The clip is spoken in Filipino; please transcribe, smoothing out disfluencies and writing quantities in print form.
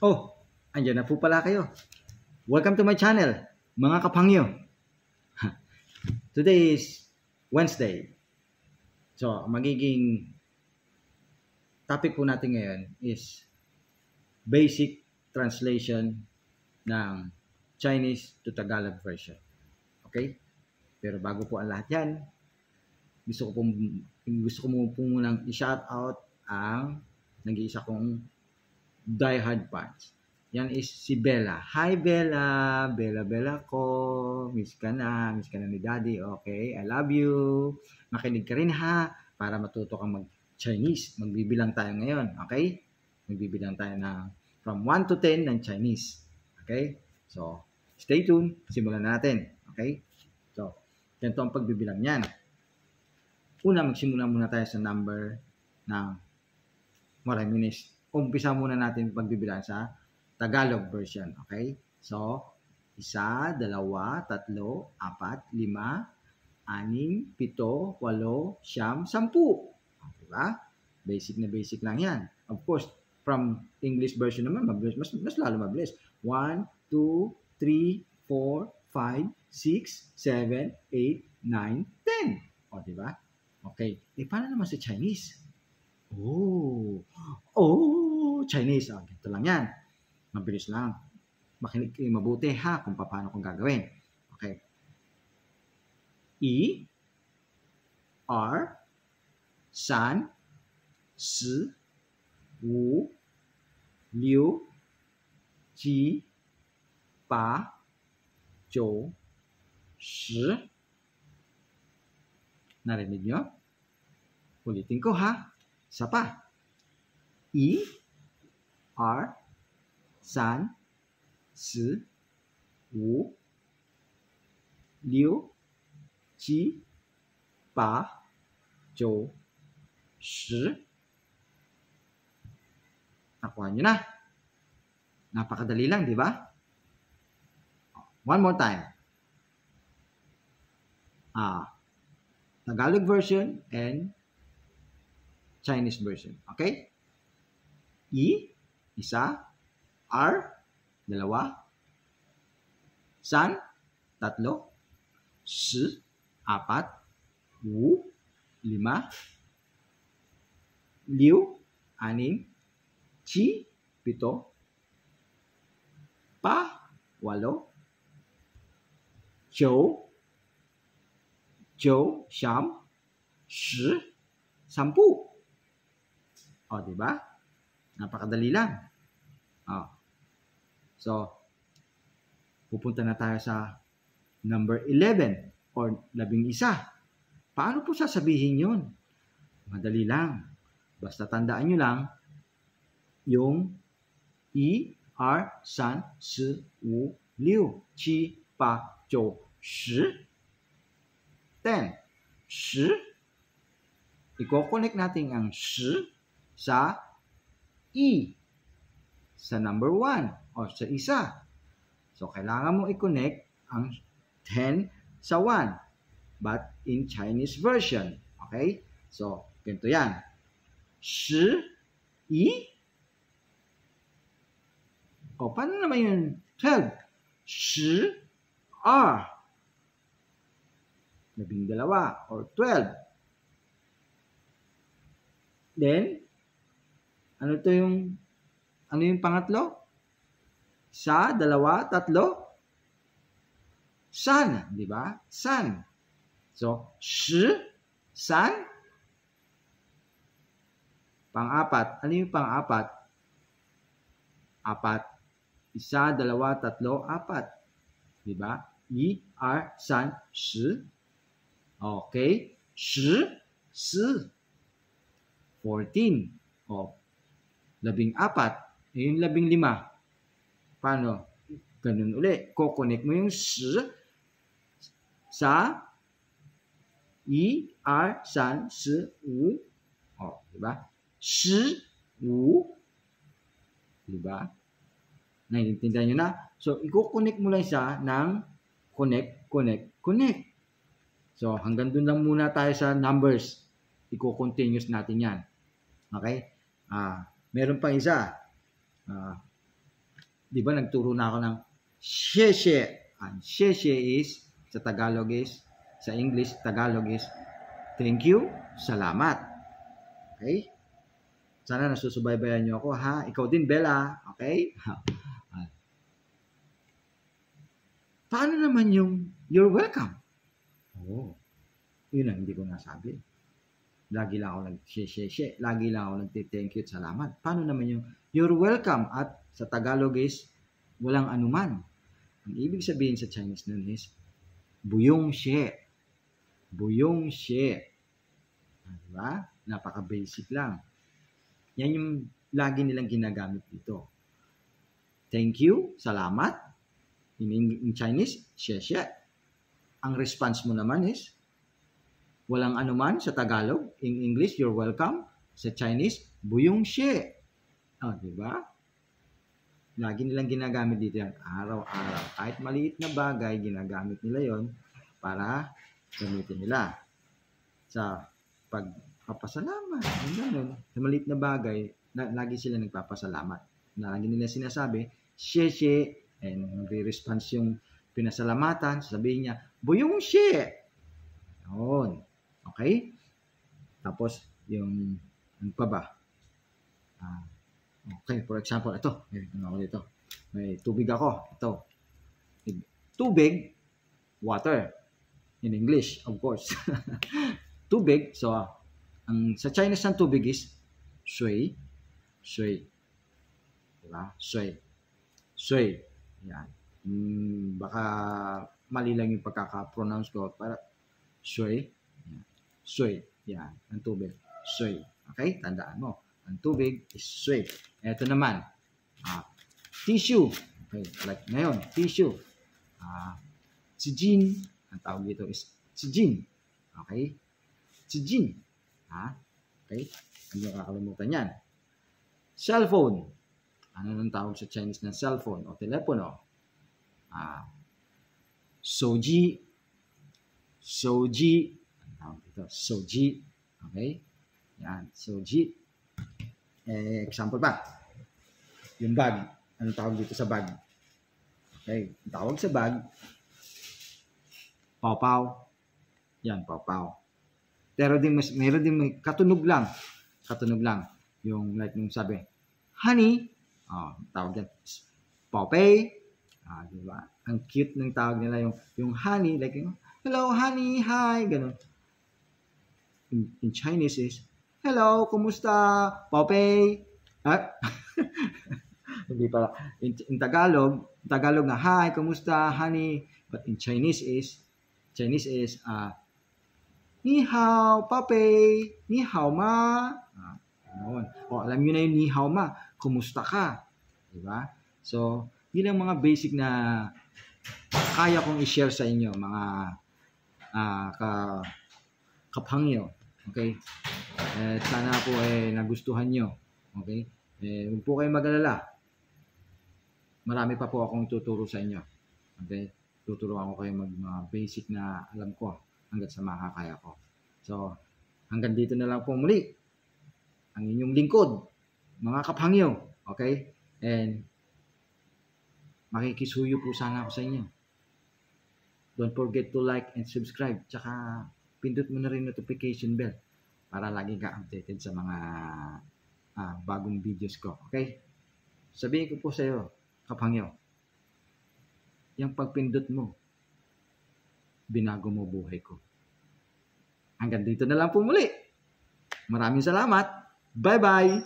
Oh, andyan na po pala kayo. Welcome to my channel, mga kapangyo. Today is Wednesday. So, magiging topic po natin ngayon is basic translation ng Chinese to Tagalog version. Okay? Pero bago po ang lahat yan, gusto ko po munang i-shout out ang nag-iisa kong diehard fans. Yan is si Bella. Hi Bella! Bella ko. Miss ka na ni Daddy. Okay, I love you. Makinig ka rin ha, para matuto kang mag-Chinese. Magbibilang tayo ngayon, okay? Magbibilang tayo ng from 1 to 10 ng Chinese. Okay? So, stay tuned. Simulan natin. Okay? So, ganito ang pagbibilang niyan. Una, magsimula muna tayo sa number ng Maraminis. Umpisa muna natin pagbibilang sa Tagalog version. Okay? So, 1, 2, 3, 4, 5, 6, 7, 8, 9, 10. Diba? Basic na basic lang yan. Of course, from English version naman, mas lalo mabilis. 1, 2, 3, 4, 5, 6, 7, 8, 9, 10. O, diba? Okay. Paano naman sa Chinese? Chinese. Ganito lang yan. Mabilis lang. Makinig kayo mabuti ha kung paano kong gagawin. Okay. I, R, San, Si, Wu, Liu, Ji, Ba, Zhou, Shi. Narinig nyo? Ulitin ko ha. Isa pa. I, R, San, Si, Wu, Liu, Ji, Ba, Zhou, Shi. Nakuha nyo na. Napakadali lang, di ba? One more time. Tagalog version and Chinese version. Okay? I, isa. R, dalawa. San, tatlo. Si, apat. Wu, 5. Liu, 6. Ji, 7. Pa, 8. Zhou, 9, 10. 10. O, diba? Napakadali lang. So, pupunta na tayo sa number 11 or 11. Paano po sasabihin yun? Madali lang. Basta tandaan nyo lang yung I, R, San, Si, Wu, Liu, Ji, Ba, Zhou, Shi. 10. Shi. I-connect natin ang shi sa I. Sa number 1 o sa isa. So, kailangan mo i-connect ang 10 sa 1. But in Chinese version. Okay? So, ganito yan. Shi, I. O, paano naman yun? 12. Shi, R. 12 or 12. Then, ano yung pangatlo? Sa, 2, 3. San, di ba? San. So, shi, san. Pang-apat. Ano yung pang-apat? 4. 1, 2, 3, 4. Di ba? I, R, San, Si. Okay. Shi, Si. 14. O, 14. Yung 15. Paano? Ganun uli. Kukonek mo yung shi sa I, R, San, Si, Wu. O, diba? Shi, Wu. Diba? Naiintindihan nyo na? So, i-connect mo lang siya ng connect. So, hanggang dun lang muna tayo sa numbers. I-continuous natin yan. Okay? Meron pa isa. Di ba nagturo na ako ng sheshe. Ang sheshe is, sa Tagalog is, sa English, Tagalog is, thank you, salamat. Okay? Sana nasusubaybayan niyo ako, ha? Ikaw din, Bella. Okay? Paano naman yung you're welcome? Oh, yun ang hindi ko nasabi. Lagi lang ako nag-she. Lagi lang ako nag-thank you at salamat. Paano naman yung you're welcome? At sa Tagalog is, walang anuman. Ang ibig sabihin sa Chinese nun is, buyong she. Buyong she. Diba? Napaka-basic lang. Yan yung lagi nilang ginagamit dito. Thank you, salamat. In Chinese, she. Ang response mo naman is, walang anuman sa Tagalog. In English, you're welcome. Sa Chinese, buyong she. Oh, diba? Lagi nilang ginagamit dito yan. Araw-araw. Kahit maliit na bagay, ginagamit nila yon para gamitin nila. Sa pagpapasalamat. Ganun. Sa maliit na bagay, lagi sila nagpapasalamat. Lagi nila sinasabi, she. And re-response yung pinasalamatan. Sabihin niya, buyong she. Yun. Okay? Tapos, yung, ano pa ba? Okay, for example, ito. May tubig ako. Ito. Tubig, water. In English, of course. Tubig, so, sa Chinese ang tubig is, shui. Diba? Shui. Yan. Baka mali lang yung pagkaka-pronounce ko. Para, shui. Yan. Ang tubig. Shui. Okay? Tandaan mo. Ang tubig is shui. Ito naman. Tissue. Okay. Like ngayon. Tissue. Sijin. Ang tawag dito is sijin. Okay? Sijin. Okay? Hindi nyo kakalimutan yan. Cellphone. Ano nang tawag sa Chinese ng cellphone o telepono? Soji. Ang tawag dito, soji. Okay? Yan, soji. Example pa. Yung bag. Anong tawag dito sa bag? Okay, ang tawag sa bag, pawpaw. Yan, pawpaw. Pero meron din may katunog lang. Yung like nung sabi, honey. Tawag yan, pawpay. Diba? Ang cute ng tawag nila yung honey, like yung, hello honey, hi, ganun. In Chinese is, hello, kumusta, pawpay? Hindi pala. In Tagalog na, hi, kumusta, honey? But in Chinese is, ni hao, pawpay, ni hao ma. Alam nyo na yung ni hao ma, kumusta ka? Diba? So, yun ang mga basic na kaya kong i-share sa inyo, mga kapangyo. Okay? Sana po nagustuhan nyo. Okay? Huwag po kayong mag-alala. Marami pa po akong tuturo sa inyo. Okay? Tuturuan ko kayo mga basic na alam ko hanggat sa makakaya ko. So, hanggang dito na lang po muli. Ang inyong lingkod, mga kapangyo. Okay? And makikisuyo po sana ako sa inyo. Don't forget to like and subscribe. Tsaka pindot mo na rin notification bell para lagi ka updated sa mga bagong videos ko. Okay? Sabihin ko po sa iyo, kapangyo, yung pagpindot mo, binago mo buhay ko. Hanggang dito na lang po muli. Maraming salamat. Bye-bye!